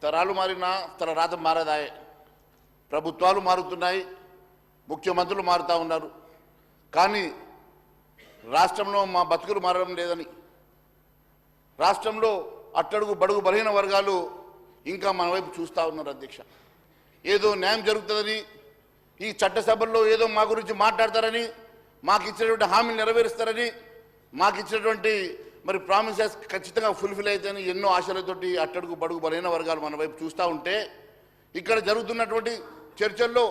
తరాలు మారినా తన రాత మారదాయే. ప్రభుత్వాలు మారుతున్నాయి, ముఖ్యమంత్రులు మారుతూ ఉన్నారు. కానీ రాష్ట్రంలో మా బతుకులు మారడం లేదని, రాష్ట్రంలో అట్టడుగు బడుగు బలహీన వర్గాలు ఇంకా మన వైపు చూస్తూ ఉన్నారు అధ్యక్ష. ఏదో న్యాయం జరుగుతుందని, ఈ చట్టసభల్లో ఏదో మా గురించి మాట్లాడతారని, మాకు ఇచ్చినటువంటి హామీలు నెరవేరుస్తారని, మాకు ఇచ్చినటువంటి మరి ప్రామిసెస్ ఖచ్చితంగా ఫుల్ఫిల్ అవుతాయని ఎన్నో ఆశలతోటి అట్టడుగు బడుగు బలహీన వర్గాలు మన వైపు చూస్తూ ఉంటే, ఇక్కడ జరుగుతున్నటువంటి చర్చల్లో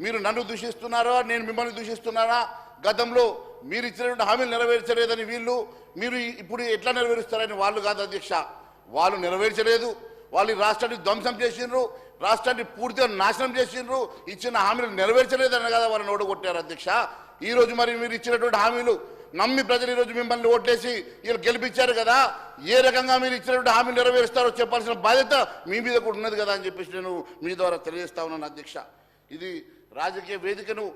మీరు నన్ను దూషిస్తున్నారా, నేను మిమ్మల్ని దూషిస్తున్నారా, గతంలో మీరు ఇచ్చినటువంటి హామీలు నెరవేర్చలేదని వీళ్ళు, మీరు ఇప్పుడు ఎట్లా నెరవేరుస్తారని వాళ్ళు కాదు అధ్యక్ష. వాళ్ళు నెరవేర్చలేదు, వాళ్ళు రాష్ట్రాన్ని ధ్వంసం చేసిండ్రు, రాష్ట్రాన్ని పూర్తిగా నాశనం చేసిండ్రు, ఇచ్చిన హామీలు నెరవేర్చలేదని కదా వాళ్ళని ఓడగొట్టారు అధ్యక్ష. ఈరోజు మరి మీరు ఇచ్చినటువంటి హామీలు నమ్మి ప్రజలు ఈరోజు మిమ్మల్ని ఓట్లేసి వీళ్ళు గెలిపించారు కదా, ఏ రకంగా మీరు ఇచ్చినటువంటి హామీలు నెరవేరుస్తారో చెప్పాల్సిన బాధ్యత మీ మీద కూడా ఉన్నది కదా అని చెప్పేసి నేను మీ ద్వారా తెలియజేస్తా ఉన్నాను అధ్యక్ష. ఇది రాజకీయ వేదికను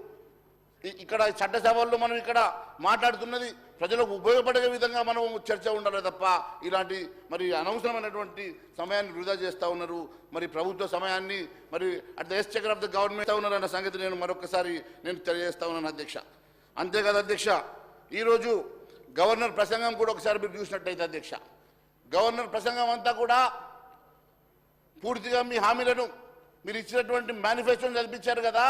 ఇక్కడ చట్టసభల్లో మనం ఇక్కడ మాట్లాడుతున్నది ప్రజలకు ఉపయోగపడే విధంగా మనం చర్చ ఉండాలి తప్ప ఇలాంటి మరి అనవసరమైనటువంటి సమయాన్ని వృధా చేస్తూ ఉన్నారు. మరి ప్రభుత్వ సమయాన్ని మరి at the Exchequer of the government ఉన్నారు అన్న సంగతి నేను మరొకసారి తెలియజేస్తా ఉన్నాను అధ్యక్ష. అంతేకాదు అధ్యక్ష, ఈరోజు గవర్నర్ ప్రసంగం కూడా ఒకసారి మీరు చూసినట్టయితే అధ్యక్ష, గవర్నర్ ప్రసంగం అంతా కూడా పూర్తిగా మీ హామీలను మీరు ఇచ్చినటువంటి మేనిఫెస్టోని చదివించారు కదా,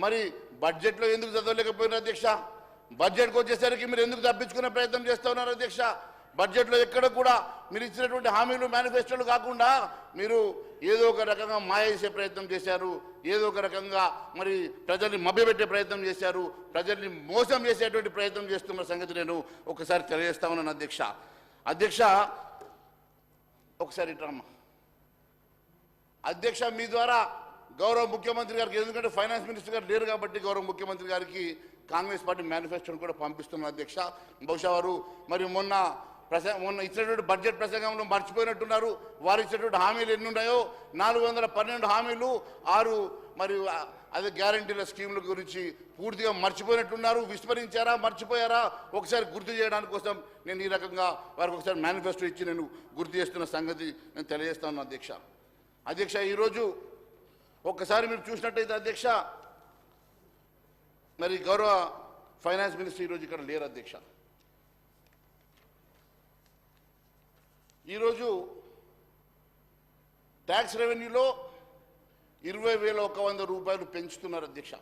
మరి బడ్జెట్లో ఎందుకు చదవలేకపోయినారు అధ్యక్ష? బడ్జెట్కి వచ్చేసరికి మీరు ఎందుకు తప్పించుకునే ప్రయత్నం చేస్తూ ఉన్నారు అధ్యక్ష? బడ్జెట్లో ఎక్కడ కూడా మీరు ఇచ్చినటువంటి హామీలు మేనిఫెస్టోలు కాకుండా మీరు ఏదో ఒక రకంగా మాయ చేసే ప్రయత్నం చేశారు, ఏదో ఒక రకంగా మరి ప్రజల్ని మభ్యపెట్టే ప్రయత్నం చేశారు, ప్రజల్ని మోసం చేసేటువంటి ప్రయత్నం చేస్తున్న సంగతి నేను ఒకసారి తెలియజేస్తా ఉన్నాను అధ్యక్ష. అధ్యక్ష ఒకసారి ఇట్రమ్మా అధ్యక్ష, మీ ద్వారా గౌరవ ముఖ్యమంత్రి గారికి, ఎందుకంటే ఫైనాన్స్ మినిస్టర్ గారు లేరు కాబట్టి గౌరవ ముఖ్యమంత్రి గారికి కాంగ్రెస్ పార్టీ మేనిఫెస్టోను కూడా పంపిస్తున్నారు అధ్యక్ష. బహుశా వారు మరి మొన్న ఇచ్చినటువంటి బడ్జెట్ ప్రసంగంలో మర్చిపోయినట్టున్నారు. వారు ఇచ్చినటువంటి హామీలు ఎన్ని ఉన్నాయో 412 హామీలు, 6 మరి అదే గ్యారంటీల స్కీముల గురించి పూర్తిగా మర్చిపోయినట్టున్నారు. విస్మరించారా, మర్చిపోయారా ఒకసారి గుర్తు చేయడానికి కోసం నేను ఈ రకంగా వారికి ఒకసారి మేనిఫెస్టో ఇచ్చి నేను గుర్తు చేస్తున్న సంగతి నేను తెలియజేస్తాను అధ్యక్ష. అధ్యక్ష ఈరోజు ఒక్కసారి మీరు చూసినట్టయితే అధ్యక్ష, మరి గౌరవ ఫైనాన్స్ మినిస్టర్ ఈరోజు ఇక్కడ లేరు అధ్యక్ష. ఈరోజు ట్యాక్స్ రెవెన్యూలో 20,100 రూపాయలు పెంచుతున్నారు అధ్యక్ష.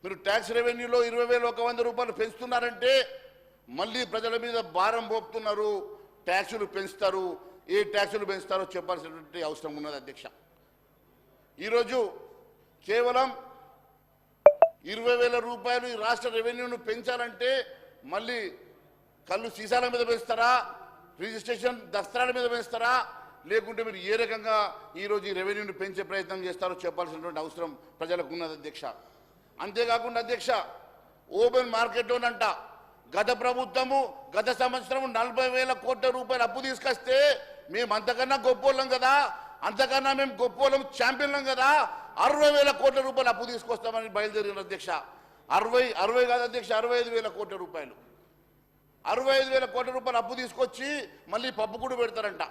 మీరు ట్యాక్స్ రెవెన్యూలో 20,100 రూపాయలు పెంచుతున్నారంటే మళ్ళీ ప్రజల మీద భారం మోపుతున్నారు, ట్యాక్సులు పెంచుతారు. ఏ ట్యాక్సులు పెంచుతారో చెప్పాల్సినటువంటి అవసరం ఉన్నది అధ్యక్ష. ఈరోజు కేవలం 20,000 రూపాయలు ఈ రాష్ట్ర రెవెన్యూను పెంచాలంటే మళ్ళీ కళ్ళు సీసాల మీద పెంచుతారా, రిజిస్ట్రేషన్ దస్త్రాల మీద పెంచుతారా, లేకుంటే మీరు ఏ రకంగా ఈరోజు ఈ రెవెన్యూను పెంచే ప్రయత్నం చేస్తారో చెప్పాల్సినటువంటి అవసరం ప్రజలకు ఉన్నది అధ్యక్ష. అంతేకాకుండా అధ్యక్ష, ఓపెన్ మార్కెట్లోనంట గత ప్రభుత్వము గత సంవత్సరం 40,000 కోట్ల రూపాయలు అప్పు తీసుకొస్తే మేము అంతకన్నా గొప్పోళ్ళం కదా, అంతకన్నా మేము గొప్పోళ్ళం ఛాంపియన్లం కదా, 60,000 కోట్ల రూపాయలు అప్పు తీసుకొస్తామని బయలుదేరిన అధ్యక్ష. 60 కాదు అధ్యక్ష, 65,000 కోట్ల రూపాయలు, 65,000 కోట్ల రూపాయలు అప్పు తీసుకొచ్చి మళ్ళీ పప్పు కూడా పెడతారంట.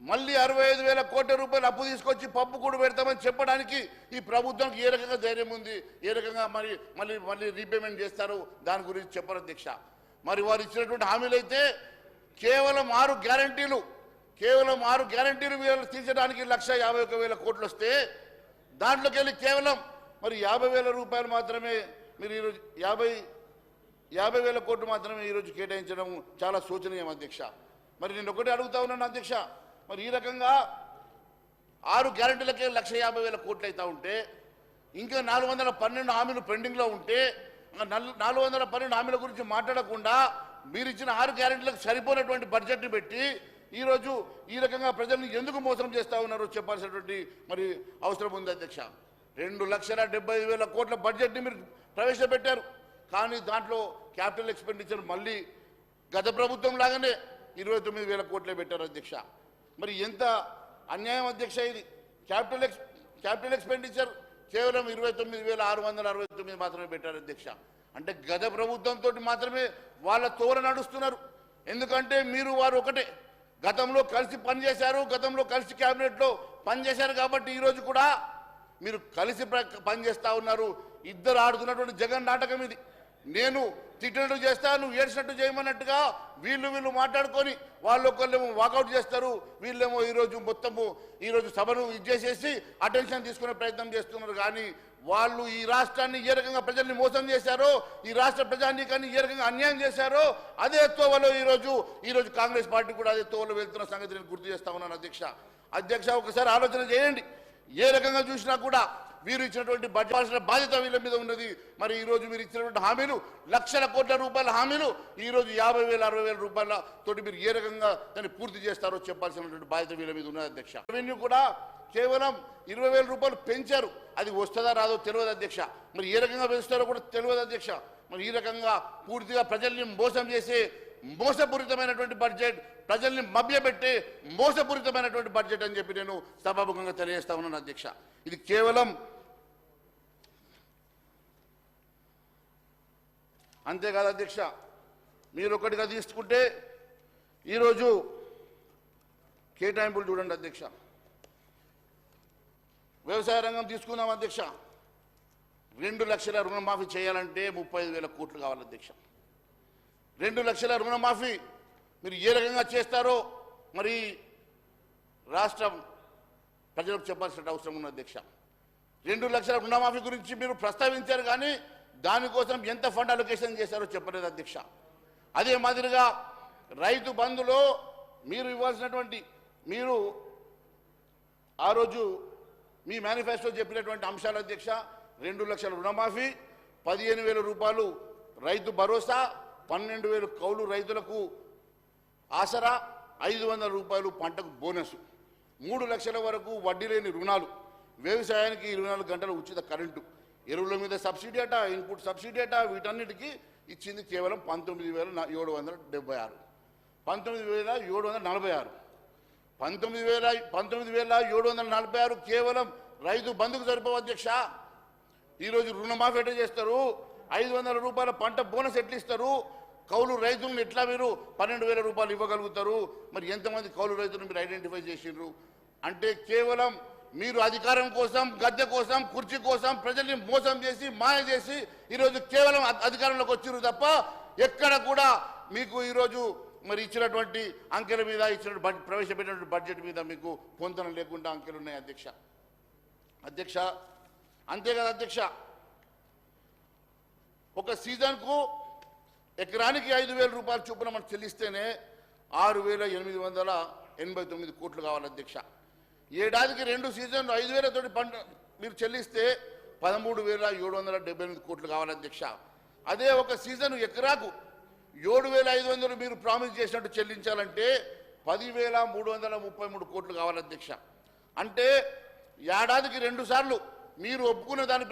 మళ్ళీ 65,000 కోట్ల రూపాయలు అప్పు తీసుకొచ్చి పప్పు కూడా పెడతామని చెప్పడానికి ఈ ప్రభుత్వానికి ఏ రకంగా ధైర్యం ఉంది, ఏ రకంగా మళ్ళీ రీపేమెంట్ చేస్తారు దాని గురించి చెప్పరు అధ్యక్ష. మరి వారు ఇచ్చినటువంటి హామీలు అయితే కేవలం 6 గ్యారంటీలు వీళ్ళు తీర్చడానికి 1,51,000 కోట్లు వస్తే దాంట్లోకి వెళ్ళి కేవలం మరి 50,000 రూపాయలు మాత్రమే మీరు ఈరోజు 50,000 కోట్లు మాత్రమే ఈరోజు కేటాయించడం చాలా శోచనీయం అధ్యక్ష. మరి నేను ఒకటి అడుగుతా ఉన్నాను అధ్యక్ష, మరి ఈ రకంగా 6 గ్యారంటీలకే 1,50,000 కోట్లు అవుతా ఉంటే ఇంకా 412 హామీలు పెండింగ్లో ఉంటే 412 హామీల గురించి మాట్లాడకుండా మీరు ఇచ్చిన 6 గ్యారంటీలకు సరిపోయినటువంటి బడ్జెట్ని పెట్టి ఈరోజు ఈ రకంగా ప్రజల్ని ఎందుకు మోసం చేస్తూ ఉన్నారో చెప్పాల్సినటువంటి మరి అవసరం ఉంది అధ్యక్ష. 2,70,000 కోట్ల బడ్జెట్ని మీరు ప్రవేశపెట్టారు, కానీ దాంట్లో క్యాపిటల్ ఎక్స్పెండిచర్ మళ్ళీ గత ప్రభుత్వం లాగానే 29,000 కోట్లే పెట్టారు అధ్యక్ష. మరి ఎంత అన్యాయం అధ్యక్ష ఇది. క్యాపిటల్ ఎక్స్పెండిచర్ కేవలం 29,669 మాత్రమే పెట్టారు అధ్యక్ష. అంటే గత ప్రభుత్వంతో మాత్రమే వాళ్ళ తోర నడుస్తున్నారు. ఎందుకంటే మీరు వారు ఒకటే, గతంలో కలిసి పనిచేశారు, గతంలో కలిసి క్యాబినెట్లో పనిచేశారు కాబట్టి ఈరోజు కూడా మీరు కలిసి పనిచేస్తూ ఉన్నారు. ఇద్దరు ఆడుతున్నటువంటి జగన్ నాటకం ఇది. నేను తిట్టినట్టు చేస్తా, నువ్వు ఏడ్చినట్టు చేయమన్నట్టుగా వీళ్ళు మాట్లాడుకొని వాళ్ళు ఒకళ్ళేమో వాకౌట్ చేస్తారు, వీళ్ళేమో ఈరోజు సభను ఇచ్చేసేసి అటెన్షన్ తీసుకునే ప్రయత్నం చేస్తున్నారు. కానీ వాళ్ళు ఈ రాష్ట్రాన్ని ఏ రకంగా ప్రజల్ని మోసం చేశారో, ఈ రాష్ట్ర ప్రజానీకాన్ని ఏ రకంగా అన్యాయం చేశారో అదే తోవలో ఈరోజు కాంగ్రెస్ పార్టీ కూడా అదే తోవలో వెళ్తున్న సంగతి నేను గుర్తు చేస్తా ఉన్నాను. అధ్యక్ష ఒకసారి ఆలోచన చేయండి. ఏ రకంగా చూసినా కూడా వీరు ఇచ్చినటువంటి బడ్జెట్ బాధ్యత వీళ్ళ మీద ఉన్నది. మరి ఈరోజు మీరు ఇచ్చినటువంటి హామీలు లక్షల కోట్ల రూపాయల హామీలు ఈరోజు 50,000 60,000 రూపాయల తోటి మీరు ఏ రకంగా దాన్ని పూర్తి చేస్తారో చెప్పాల్సినటువంటి బాధ్యత వీళ్ళ మీద ఉన్నది అధ్యక్ష. రెవెన్యూ కూడా కేవలం 20,000 రూపాయలు పెంచారు. అది వస్తుందా రాదో తెలియదు అధ్యక్ష. మరి ఏ రకంగా పెంచుతారో కూడా తెలియదు అధ్యక్ష. మరి ఈ రకంగా పూర్తిగా ప్రజల్ని మోసం చేసే మోసపూరితమైనటువంటి బడ్జెట్, ప్రజల్ని మభ్యపెట్టే మోసపూరితమైనటువంటి బడ్జెట్ అని చెప్పి నేను సభాముఖంగా తెలియజేస్తా ఉన్నాను అధ్యక్ష. ఇది కేవలం అంతేకాదు అధ్యక్ష, మీరు ఒకటిగా తీసుకుంటే ఈరోజు కేటాయింపులు చూడండి అధ్యక్ష. వ్యవసాయ రంగం తీసుకుందాం అధ్యక్ష. 2 లక్షల రుణమాఫీ చేయాలంటే 35,000 కోట్లు కావాలి అధ్యక్ష. 2 లక్షల రుణమాఫీ మీరు ఏ రకంగా చేస్తారో మరి రాష్ట్రం ప్రజలకు చెప్పాల్సిన అవసరం ఉంది అధ్యక్ష. 2 లక్షల రుణమాఫీ గురించి మీరు ప్రస్తావించారు కానీ దానికోసం ఎంత ఫండ్ అలొకేషన్ చేశారో చెప్పలేదు అధ్యక్ష. అదే మాదిరిగా రైతు బంధులో మీరు ఇవ్వాల్సినటువంటి మీరు ఆ రోజు మీ మేనిఫెస్టో చెప్పినటువంటి అంశాలు అధ్యక్ష, 2 లక్షల రుణమాఫీ, 15,000 రూపాయలు రైతు భరోసా, 12,000 కౌలు రైతులకు ఆసరా, 500 రూపాయలు పంటకు బోనస్, 3 లక్షల వరకు వడ్డీ లేని రుణాలు, వ్యవసాయానికి 24 గంటల ఉచిత కరెంటు, ఎరువుల మీద సబ్సిడీ అట, ఇన్పుట్ సబ్సిడీ అట, వీటన్నిటికీ ఇచ్చింది కేవలం 19,776, 19,746, 19,746 కేవలం రైతు బంధుకు సరిపోవు అధ్యక్ష. ఈరోజు రుణమాఫీ ఎట్లా చేస్తారు, 500 రూపాయల పంట బోనస్ ఎట్లా ఇస్తారు, కౌలు రైతులను ఎట్లా మీరు 12,000 రూపాయలు ఇవ్వగలుగుతారు? మరి ఎంతమంది కౌలు రైతులను మీరు ఐడెంటిఫై చేసిండ్రు అంటే కేవలం మీరు అధికారం కోసం, గద్దె కోసం, కుర్చీ కోసం ప్రజల్ని మోసం చేసి మాయ చేసి ఈరోజు కేవలం అధికారంలోకి వచ్చిర్రు తప్ప ఎక్కడ కూడా మీకు ఈరోజు మరి ఇచ్చినటువంటి అంకెల మీద ప్రవేశపెట్టినటువంటి బడ్జెట్ మీద మీకు పొంతన లేకుండా అంకెలు ఉన్నాయి అధ్యక్ష. అంతేకాదు అధ్యక్ష, ఒక సీజన్కు ఎకరానికి 5,000 రూపాయల చొప్పున మనం చెల్లిస్తేనే 6,889 కోట్లు కావాలి అధ్యక్ష. ఏడాదికి 2 సీజన్లు 5,000 తోటి పంట మీరు చెల్లిస్తే 13,778 కోట్లు కావాలి అధ్యక్ష. అదే ఒక సీజన్ ఎకరాకు 7,500 మీరు ప్రామిస్ చేసినట్టు చెల్లించాలంటే 10,333 కోట్లు కావాలి అధ్యక్ష. అంటే ఏడాదికి 2 సార్లు మీరు ఒప్పుకున్న దాని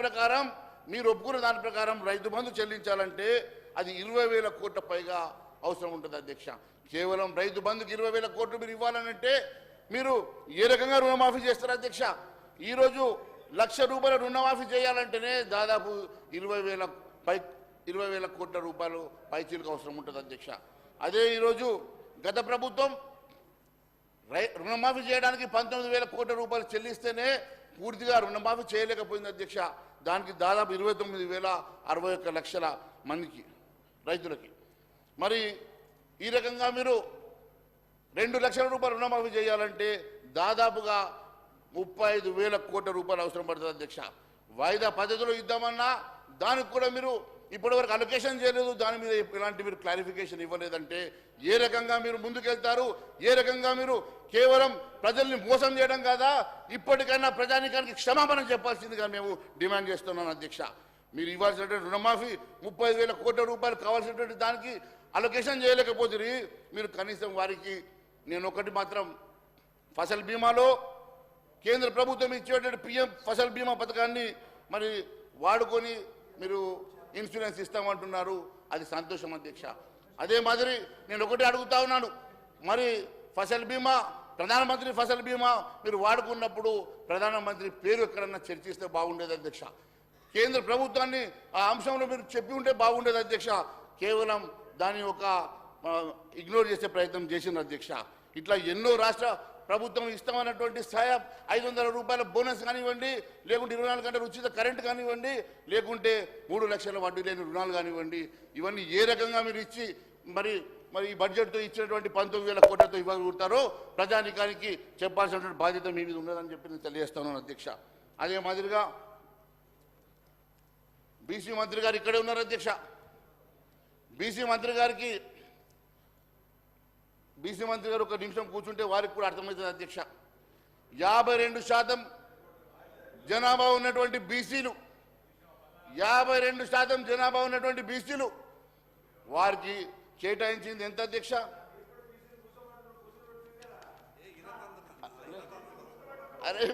ప్రకారం రైతు బంధు చెల్లించాలంటే అది 20,000 కోట్ల పైగా అవసరం ఉంటుంది అధ్యక్ష. కేవలం రైతు బంధుకి 20,000 కోట్లు మీరు ఇవ్వాలనంటే మీరు ఏ రకంగా రుణమాఫీ చేస్తారు అధ్యక్ష? ఈరోజు 1,00,000 రూపాయల రుణమాఫీ చేయాలంటేనే దాదాపు 20,000 కోట్ల రూపాయలు పైచీలకు అవసరం ఉంటుంది అధ్యక్ష. అదే ఈరోజు గత ప్రభుత్వం రుణమాఫీ చేయడానికి 19,000 కోట్ల రూపాయలు చెల్లిస్తేనే పూర్తిగా రుణమాఫీ చేయలేకపోయింది అధ్యక్ష. దానికి దాదాపు 29,61 లక్షల మందికి రైతులకి. మరి ఈ రకంగా మీరు 2 లక్షల రూపాయలు రుణమాఫీ చేయాలంటే దాదాపుగా 35,000 కోట్ల రూపాయలు అవసరం పడుతుంది అధ్యక్ష. వాయిదా పద్ధతిలో ఇద్దామన్నా దానికి కూడా మీరు ఇప్పటివరకు అలొకేషన్ చేయలేదు, దాని మీద ఇలాంటి మీరు క్లారిఫికేషన్ ఇవ్వలేదంటే ఏ రకంగా మీరు ముందుకెళ్తారు? ఏ రకంగా మీరు కేవలం ప్రజల్ని మోసం చేయడం కాదా? ఇప్పటికైనా ప్రజానీకానికి క్షమాపణ చెప్పాల్సిందిగా మేము డిమాండ్ చేస్తున్నాం అధ్యక్ష. మీరు ఇవ్వాల్సినటువంటి రుణమాఫీ 35,000 కోట్ల రూపాయలు కావాల్సినటువంటి దానికి అలొకేషన్ చేయలేకపోతే మీరు కనీసం వారికి నేను ఒకటి మాత్రం ఫసల్ బీమాలో కేంద్ర ప్రభుత్వం ఇచ్చేటువంటి పిఎం ఫసల్ బీమా పథకాన్ని మరి వాడుకొని మీరు ఇన్సూరెన్స్ ఇస్తామంటున్నారు, అది సంతోషం అధ్యక్ష. అదే మాదిరి నేను ఒకటి అడుగుతా ఉన్నాను, మరి ఫసల్ బీమా ప్రధానమంత్రి ఫసల్ బీమా మీరు వాడుకున్నప్పుడు ప్రధానమంత్రి పేరు ఎక్కడన్నా చర్చిస్తే బాగుండేది అధ్యక్ష. కేంద్ర ప్రభుత్వాన్ని ఆ అంశంలో మీరు చెప్పి ఉంటే బాగుండేది అధ్యక్ష. కేవలం దాన్ని ఒక ఇగ్నోర్ చేసే ప్రయత్నం చేసింది అధ్యక్ష. ఇట్లా ఎన్నో రాష్ట్ర ప్రభుత్వం ఇస్తామన్నటువంటి సాయం 500 రూపాయల బోనస్ కానివ్వండి, లేకుంటే 24 గంటల ఉచిత కరెంట్ కానివ్వండి, లేకుంటే 3 లక్షల వడ్డీ లేని రుణాలు కానివ్వండి, ఇవన్నీ ఏ రకంగా మీరు ఇచ్చి మరి ఈ బడ్జెట్తో ఇచ్చినటువంటి 19,000 కోట్లతో ఇవ్వగలుగుతారో ప్రజానికానికి చెప్పాల్సినటువంటి బాధ్యత మీ మీద ఉన్నదని చెప్పి నేను తెలియజేస్తున్నాను అధ్యక్ష. అదే మాదిరిగా బీసీ మంత్రి గారు ఇక్కడే ఉన్నారు అధ్యక్ష. బీసీ మంత్రి గారు ఒక నిమిషం కూర్చుంటే వారికి కూడా అర్థమవుతుంది అధ్యక్ష. 52% జనాభా ఉన్నటువంటి బీసీలు 52% జనాభా ఉన్నటువంటి బీసీలు వారికి కేటాయించింది ఎంత అధ్యక్ష? అరే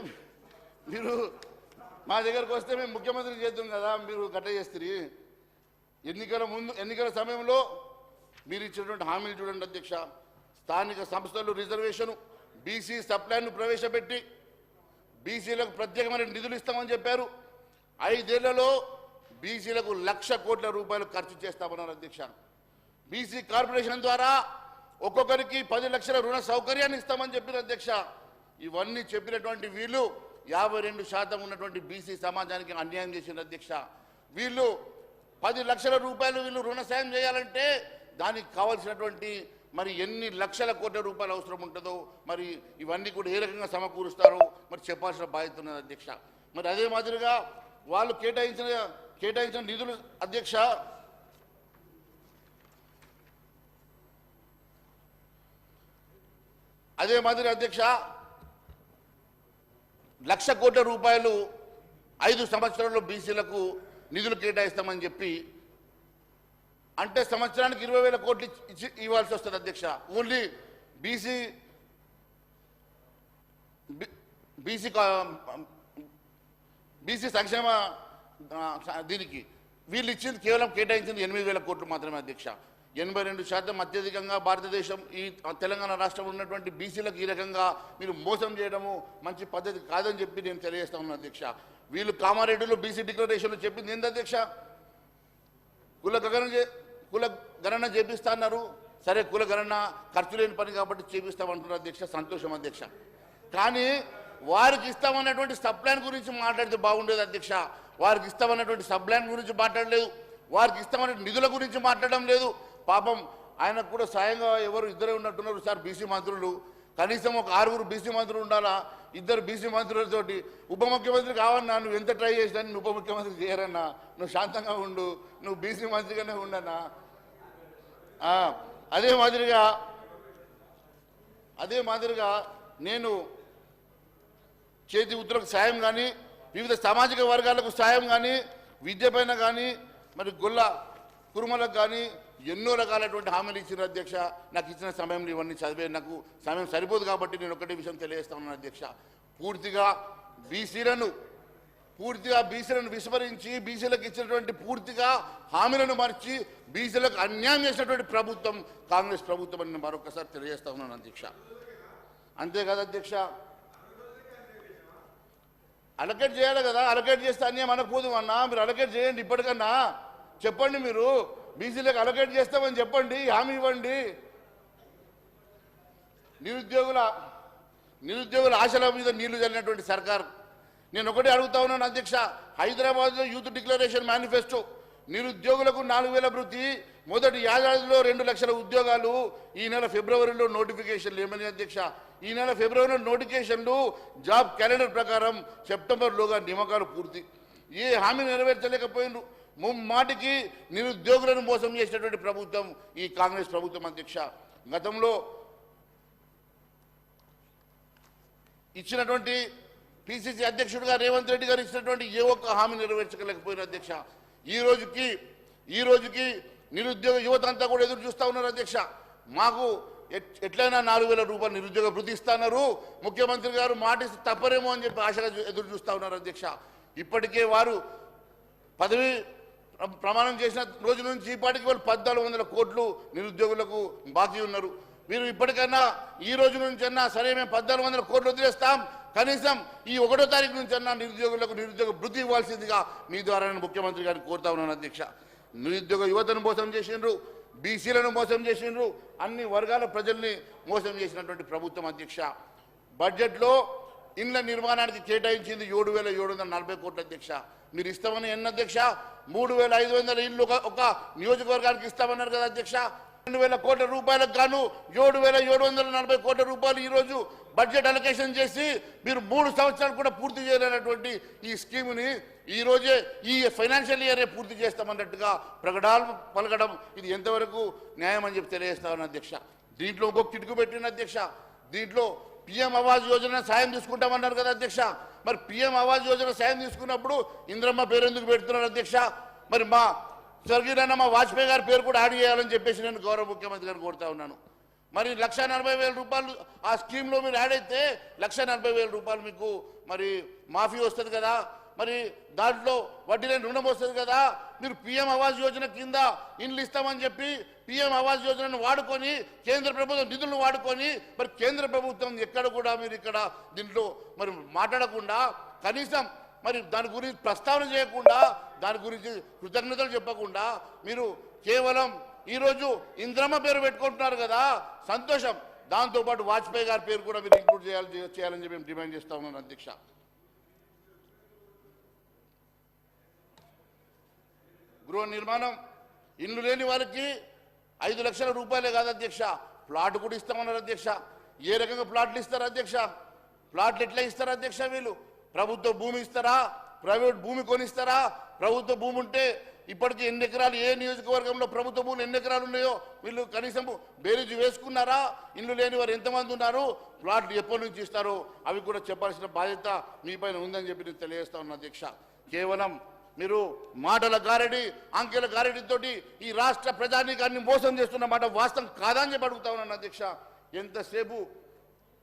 మీరు మా దగ్గరకు వస్తే మేము ముఖ్యమంత్రి చేద్దాం కదా, మీరు గట్ట చేస్తారు. ఎన్నికల సమయంలో మీరు ఇచ్చినటువంటి హామీలు చూడండి అధ్యక్ష. స్థానిక సంస్థలు రిజర్వేషను, బీసీ సప్లాన్ను ప్రవేశపెట్టి బీసీలకు ప్రత్యేకమైన నిధులు ఇస్తామని చెప్పారు. 5 ఏళ్లలో బీసీలకు 1,00,000 కోట్ల రూపాయలు ఖర్చు చేస్తామన్నారు అధ్యక్ష. బీసీ కార్పొరేషన్ ద్వారా ఒక్కొక్కరికి 10 లక్షల రుణ సౌకర్యాన్ని ఇస్తామని చెప్పిన అధ్యక్ష. ఇవన్నీ చెప్పినటువంటి వీళ్ళు 52% ఉన్నటువంటి బీసీ సమాజానికి అన్యాయం చేసిన అధ్యక్ష. వీళ్ళు 10 లక్షల రూపాయలు వీళ్ళు రుణ సాయం చేయాలంటే దానికి కావాల్సినటువంటి మరి ఎన్ని లక్షల కోట్ల రూపాయలు అవసరం ఉంటుందో మరి ఇవన్నీ కూడా ఏ రకంగా సమకూరుస్తారో మరి చెప్పాల్సిన బాధ్యత ఉన్నది అధ్యక్ష. మరి అదే మాదిరిగా వాళ్ళు కేటాయించిన నిధులు అధ్యక్ష, అదే మాదిరి అధ్యక్ష 1,00,000 కోట్ల రూపాయలు 5 సంవత్సరాల్లో బీసీలకు నిధులు కేటాయిస్తామని చెప్పి అంటే సంవత్సరానికి 20,000 కోట్లు ఇవ్వాల్సి వస్తుంది అధ్యక్ష. ఓన్లీ బీసీ సంక్షేమ దీనికి వీళ్ళు ఇచ్చింది కేవలం కేటాయించింది 8,000 కోట్లు మాత్రమే అధ్యక్ష. 82% అత్యధికంగా భారతదేశం ఈ తెలంగాణ రాష్ట్రంలో ఉన్నటువంటి బీసీలకు ఈ రకంగా మీరు మోసం చేయడము మంచి పద్ధతి కాదని చెప్పి నేను తెలియజేస్తా ఉన్నాను అధ్యక్ష. వీళ్ళు కామారెడ్డిలో బీసీ డిక్లరేషన్లో చెప్పింది ఏంది అధ్యక్ష? కుల గణన చేపిస్తా అన్నారు. సరే, కుల గణన ఖర్చు లేని పని కాబట్టి చేపిస్తామంటున్నారు అధ్యక్ష, సంతోషం అధ్యక్ష. కానీ వారికి ఇస్తామన్నటువంటి సబ్ ప్లాన్ గురించి మాట్లాడితే బాగుండేది అధ్యక్ష. వారికి ఇస్తామన్నటువంటి సబ్ ప్లాన్ గురించి మాట్లాడలేదు, వారికి ఇస్తామన్న నిధుల గురించి మాట్లాడడం లేదు. పాపం ఆయనకు కూడా సాయంగా ఎవరు ఇద్దరే ఉన్నట్టున్నారు సార్ బీసీ మంత్రులు. కనీసం ఒక 6 బీసీ మంత్రులు ఉండాలా. 2 బీసీ మంత్రులతోటి ఉప ముఖ్యమంత్రి కావన్నా, నువ్వు ఎంత ట్రై చేసినా నువ్వు ఉప ముఖ్యమంత్రి చేయరన్నా, నువ్వు శాంతంగా ఉండు, నువ్వు బీసీ మంత్రిగానే ఉండన్నా. అదే మాదిరిగా నేను చేతి ఉత్తరకు సాయం కానీ, వివిధ సామాజిక వర్గాలకు సాయం కానీ, విద్య పైన కానీ, మరి గొల్ల కురుమలకు కానీ ఎన్నో రకాలైనటువంటి హామీలు ఇచ్చిన అధ్యక్ష. నాకు ఇచ్చిన సమయంలో ఇవన్నీ చదివే నాకు సమయం సరిపోదు కాబట్టి నేను ఒకటే విషయం తెలియజేస్తా ఉన్నాను అధ్యక్ష. పూర్తిగా బీసీలను విస్మరించి బీసీలకు ఇచ్చినటువంటి పూర్తిగా హామీలను మార్చి బీసీలకు అన్యాయం చేసినటువంటి ప్రభుత్వం కాంగ్రెస్ ప్రభుత్వం అని మరొకసారి తెలియజేస్తా ఉన్నాను అధ్యక్ష. అంతేకాదు అధ్యక్ష, అలొకేట్ చేయాలి కదా, అలొకేట్ చేస్తే అన్యాయం అనకపోదు అన్నా. మీరు అలొకేట్ చేయండి, ఇప్పటికన్నా చెప్పండి, మీరు బీసీలకు అలొకేట్ చేస్తామని చెప్పండి, హామీ ఇవ్వండి. నిరుద్యోగుల ఆశల మీద నీళ్లు చల్లినటువంటి సర్కార్. నేను ఒకటే అడుగుతా ఉన్నాను అధ్యక్ష, హైదరాబాద్లో యూత్ డిక్లరేషన్ మేనిఫెస్టో నిరుద్యోగులకు 4,000 భృతి, మొదటి ఏడాదిలో 2 లక్షల ఉద్యోగాలు. ఈ నెల ఫిబ్రవరిలో నోటిఫికేషన్లు ఏమని అధ్యక్ష? ఈ నెల ఫిబ్రవరిలో నోటిఫికేషన్లు, జాబ్ క్యాలెండర్ ప్రకారం సెప్టెంబర్లోగా నియామకాలు పూర్తి. ఏ హామీ నెరవేర్చలేకపోయినారు. ముమ్మాటికి నిరుద్యోగులను మోసం చేసినటువంటి ప్రభుత్వం ఈ కాంగ్రెస్ ప్రభుత్వం అధ్యక్ష. గతంలో ఇచ్చినటువంటి పిసిసి అధ్యక్షుడిగా రేవంత్ రెడ్డి గారు ఇచ్చినటువంటి ఏ ఒక్క హామీ నెరవేర్చలేకపోయినారు అధ్యక్ష. ఈ రోజుకి నిరుద్యోగ యువత అంతా కూడా ఎదురు చూస్తూ ఉన్నారు అధ్యక్ష. మాకు ఎట్లయినా 4,000 రూపాయలు నిరుద్యోగ భృతి ఇస్తున్నారు, ముఖ్యమంత్రి గారు మాట ఇస్తే తప్పరేమో అని చెప్పి ఆశగా ఎదురు చూస్తూ ఉన్నారు అధ్యక్ష. ఇప్పటికే వారు పదవి ప్రమాణం చేసిన రోజు నుంచి ఇప్పటికి వాళ్ళు 1,400 కోట్లు నిరుద్యోగులకు బాకీ ఉన్నారు. మీరు ఇప్పటికైనా ఈ రోజు నుంచి అన్నా సరే మేము 1,400 కోట్లు వదిలేస్తాం, కనీసం ఈ 1వ తారీఖు నుంచి అన్నా నిరుద్యోగులకు నిరుద్యోగ భృతి ఇవ్వాల్సిందిగా మీ ద్వారా నేను ముఖ్యమంత్రి గారిని కోరుతా ఉన్నాను అధ్యక్ష. నిరుద్యోగ యువతను మోసం చేసిండ్రు, బీసీలను మోసం చేసిండ్రు, అన్ని వర్గాల ప్రజల్ని మోసం చేసినటువంటి ప్రభుత్వం అధ్యక్ష. బడ్జెట్లో ఇండ్ల నిర్మాణానికి కేటాయించింది 7,740 కోట్ల అధ్యక్ష. మీరు ఇస్తామని ఎన్న అధ్యక్ష? 3,500 ఇళ్ళు ఒక నియోజకవర్గానికి ఇస్తామన్నారు కదా అధ్యక్ష. 2,000 కోట్ల రూపాయలకు గాను 7,740 కోట్ల రూపాయలు ఈరోజు బడ్జెట్ అలొకేషన్ చేసి మీరు 3 సంవత్సరాలు కూడా పూర్తి చేయలేనటువంటి ఈ స్కీమ్ని ఈరోజే ఈ ఫైనాన్షియల్ ఇయరే పూర్తి చేస్తామన్నట్టుగా ప్రకటనలు పలకడం ఇది ఎంతవరకు న్యాయం అని చెప్పి తెలియజేస్తామని అధ్యక్ష. దీంట్లో ఇంకొక కిటుకు పెట్టిన అధ్యక్ష. దీంట్లో పిఎం ఆవాస్ యోజన సాయం తీసుకుంటామన్నారు కదా అధ్యక్ష. మరి పిఎం ఆవాస్ యోజన సాయం తీసుకున్నప్పుడు ఇంద్రమ్మ పేరు ఎందుకు పెడుతున్నారు అధ్యక్ష? మరి మా స్వర్గీయ మా వాజ్పేయి గారి పేరు కూడా యాడ్ చేయాలని చెప్పేసి నేను గౌరవ ముఖ్యమంత్రి గారిని కోరుతా ఉన్నాను. మరి 1,40,000 రూపాయలు ఆ స్కీమ్లో మీరు యాడ్ అయితే 1,40,000 రూపాయలు మీకు మరి మాఫీ వస్తుంది కదా, మరి దాంట్లో వడ్డీ లేని రుణం వస్తుంది కదా. మీరు పిఎం ఆవాస్ యోజన కింద ఇండ్లు ఇస్తామని చెప్పి పిఎం ఆవాస్ యోజనను వాడుకొని కేంద్ర ప్రభుత్వం నిధులను వాడుకొని మరి కేంద్ర ప్రభుత్వం ఎక్కడ కూడా మీరు ఇక్కడ దీంట్లో మరి మాట్లాడకుండా కనీసం మరి దాని గురించి ప్రస్తావన చేయకుండా దాని గురించి కృతజ్ఞతలు చెప్పకుండా మీరు కేవలం ఈరోజు ఇంద్రమ్మ పేరు పెట్టుకుంటున్నారు కదా, సంతోషం. దాంతోపాటు వాజ్పేయి గారి పేరు కూడా మీరు ఇంక్లూడ్ చేయాలని చెప్పి మేము డిమాండ్ చేస్తా ఉన్నాను అధ్యక్ష. గృహ నిర్మాణం ఇల్లు లేని వారికి 5 లక్షల రూపాయలే కాదు అధ్యక్ష, ప్లాట్ కూడా ఇస్తామన్నారు అధ్యక్ష. ఏ రకంగా ప్లాట్లు ఇస్తారు అధ్యక్ష? ప్లాట్లు ఎట్లా ఇస్తారు అధ్యక్ష? వీళ్ళు ప్రభుత్వ భూమి ఇస్తారా, ప్రైవేట్ భూమి కొనిస్తారా? ప్రభుత్వ భూమి ఉంటే ఇప్పటికీ ఎన్ని ఎకరాలు, ఏ నియోజకవర్గంలో ప్రభుత్వ భూములు ఎన్ని ఎకరాలు ఉన్నాయో వీళ్ళు కనీసం బేరీజు వేసుకున్నారా? ఇల్లు లేని వారు ఎంతమంది ఉన్నారు, ప్లాట్లు ఎప్పటి నుంచి ఇస్తారో అవి కూడా చెప్పాల్సిన బాధ్యత మీ పైన ఉందని చెప్పి నేను తెలియజేస్తా ఉన్నా అధ్యక్ష. కేవలం మీరు మాటల గారడి, అంకెల గారడితోటి ఈ రాష్ట్ర ప్రజానీకాన్ని మోసం చేస్తున్న మాట వాస్తవం కాదని చెప్పి అడుగుతా ఉన్నాను అధ్యక్ష. ఎంతసేపు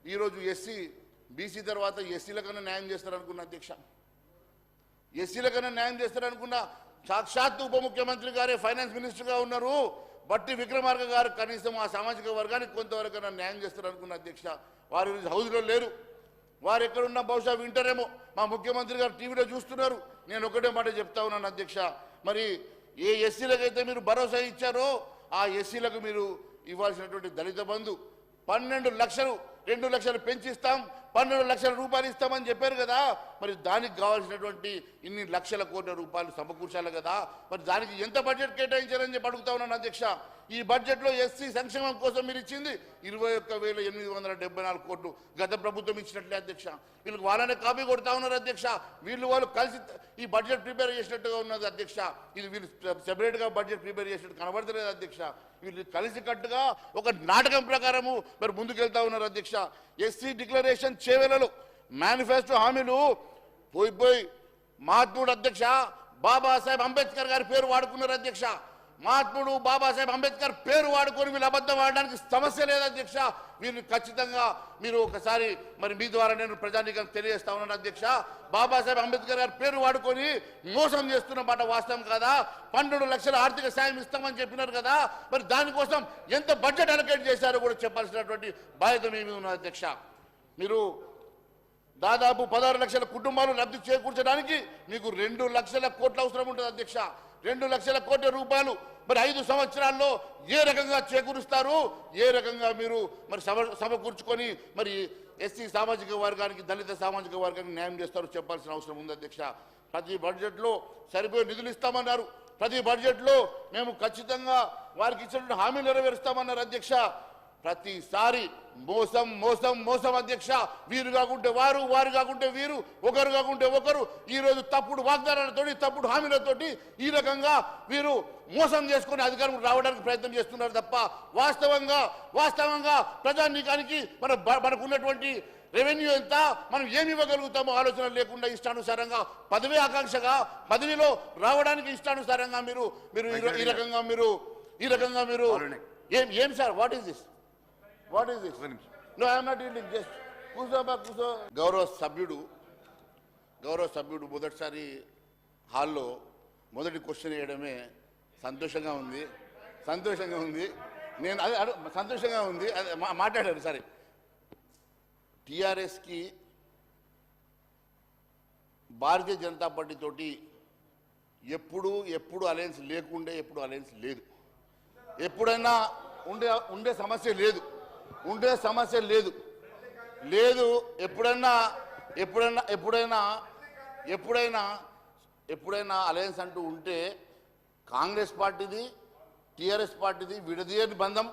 ఈరోజు ఎస్సీ బీసీ తర్వాత ఎస్సీలకన్నా న్యాయం చేస్తారనుకున్నా అధ్యక్ష. ఎస్సీలకన్నా న్యాయం చేస్తారనుకున్నా. సాక్షాత్తు ఉప ముఖ్యమంత్రి గారే ఫైనాన్స్ మినిస్టర్గా ఉన్నారు. బట్టి విక్రమార్క గారు కనీసం ఆ సామాజిక వర్గానికి కొంతవరకైనా న్యాయం చేస్తారనుకున్న అధ్యక్ష. వారు హౌస్లో లేరు, వారు ఎక్కడున్నా బహుశా వింటారేమో. మా ముఖ్యమంత్రి గారు టీవీలో చూస్తున్నారు. నేను ఒకటే మాట చెప్తా ఉన్నాను అధ్యక్ష. మరి ఏ ఎస్సీలకైతే మీరు భరోసా ఇచ్చారో ఆ ఎస్సీలకు మీరు ఇవ్వాల్సినటువంటి దళిత బంధు 12 లక్షలు 2 లక్షలు పెంచిస్తాం, 12 లక్షల రూపాయలు ఇస్తామని చెప్పారు కదా. మరి దానికి కావాల్సినటువంటి ఇన్ని లక్షల కోట్ల రూపాయలు సమకూర్చాలి కదా. మరి దానికి ఎంత బడ్జెట్ కేటాయించారని చెప్పి అడుగుతా ఉన్నాను అధ్యక్ష. ఈ బడ్జెట్లో ఎస్సీ సంక్షేమం కోసం మీరు ఇచ్చింది 21,874 కోట్లు గత ప్రభుత్వం ఇచ్చినట్లే అధ్యక్ష. వీళ్ళకి వాళ్ళనే కాపీ కొడతా ఉన్నారు అధ్యక్ష. వాళ్ళు కలిసి ఈ బడ్జెట్ ప్రిపేర్ చేసినట్టుగా ఉన్నది అధ్యక్ష. ఇది వీళ్ళు సెపరేట్గా బడ్జెట్ ప్రిపేర్ చేసినట్టు కనబడతలేదు అధ్యక్ష. వీళ్ళు కలిసి కట్టుగా ఒక నాటకం ప్రకారము మరి ముందుకెళ్తా ఉన్నారు అధ్యక్ష. ఎస్సీ డిక్లరేషన్ చేవెలలో మేనిఫెస్టో హామీలు పోయి మహాత్ముడు అధ్యక్ష బాబాసాహెబ్ అంబేద్కర్ గారి పేరు వాడుకున్నారు అధ్యక్ష. మహాత్ముడు బాబాసాహెబ్ అంబేద్కర్ పేరు వాడుకొని వీళ్ళు అబద్ధం ఆడడానికి సమస్య లేదు అధ్యక్ష. వీళ్ళు ఖచ్చితంగా మీరు ఒకసారి మరి మీ ద్వారా నేను ప్రజానీకానికి తెలియజేస్తా ఉన్నాను అధ్యక్ష. బాబాసాహెబ్ అంబేద్కర్ గారి పేరు వాడుకొని మోసం చేస్తున్న మాట వాస్తవం కదా. 12 లక్షల ఆర్థిక సాయం ఇస్తామని చెప్పినారు కదా. మరి దానికోసం ఎంత బడ్జెట్ అలొకేట్ చేశారో కూడా చెప్పాల్సినటువంటి బాధ్యత మీ మీద ఉన్నది అధ్యక్ష. మీరు దాదాపు 16 లక్షల కుటుంబాలు లబ్ధి చేకూర్చడానికి మీకు 2 లక్షల కోట్ల అవసరం ఉంటుంది అధ్యక్ష. 2 లక్షల కోట్ల రూపాయలు మరి 5 సంవత్సరాల్లో ఏ రకంగా చేకూరుస్తారు, ఏ రకంగా మీరు మరి సమకూర్చుకొని మరి ఎస్సీ సామాజిక వర్గానికి, దళిత సామాజిక వర్గానికి న్యాయం చేస్తారో చెప్పాల్సిన అవసరం ఉంది అధ్యక్ష. ప్రతి బడ్జెట్లో సరిపోయే నిధులు ఇస్తామన్నారు. ప్రతి బడ్జెట్లో మేము ఖచ్చితంగా వారికి ఇచ్చినటువంటి హామీలు నెరవేరుస్తామన్నారు అధ్యక్ష. ప్రతిసారి మోసం మోసం మోసం అధ్యక్ష. వీరు కాకుంటే వారు, వారు కాకుంటే వీరు, ఒకరు కాకుంటే ఒకరు. ఈరోజు తప్పుడు వాగ్దానాలతోటి, తప్పుడు హామీలతోటి ఈ రకంగా వీరు మోసం చేసుకుని అధికారం రావడానికి ప్రయత్నం చేస్తున్నారు తప్ప వాస్తవంగా ప్రజానీకానికి మనకు ఉన్నటువంటి రెవెన్యూ ఎంత, మనం ఏమి ఇవ్వగలుగుతామో ఆలోచన లేకుండా ఇష్టానుసారంగా పదవి ఆకాంక్షగా పదవిలో రావడానికి ఇష్టానుసారంగా మీరు ఈ రకంగా మీరు ఏం sir? What is this? No, I am not dealing. Just కూర్చో. గౌరవ సభ్యుడు మొదటిసారి హాల్లో మొదటి క్వశ్చన్ వేయడమే సంతోషంగా ఉంది. నేను అదే సంతోషంగా ఉంది. అదే మాట్లాడారు. సరే, టీఆర్ఎస్కి భారతీయ జనతా పార్టీ తోటి ఎప్పుడు అలయన్స్ లేకుండే, ఎప్పుడు అలయన్స్ లేదు. ఎప్పుడైనా ఉండే సమస్య లేదు, ఉండే సమస్య లేదు లేదు ఎప్పుడైనా ఎప్పుడైనా ఎప్పుడైనా ఎప్పుడైనా ఎప్పుడైనా అలయన్స్ అంటూ ఉంటే కాంగ్రెస్ పార్టీది టీఆర్ఎస్ పార్టీది విడదీయని బంధం,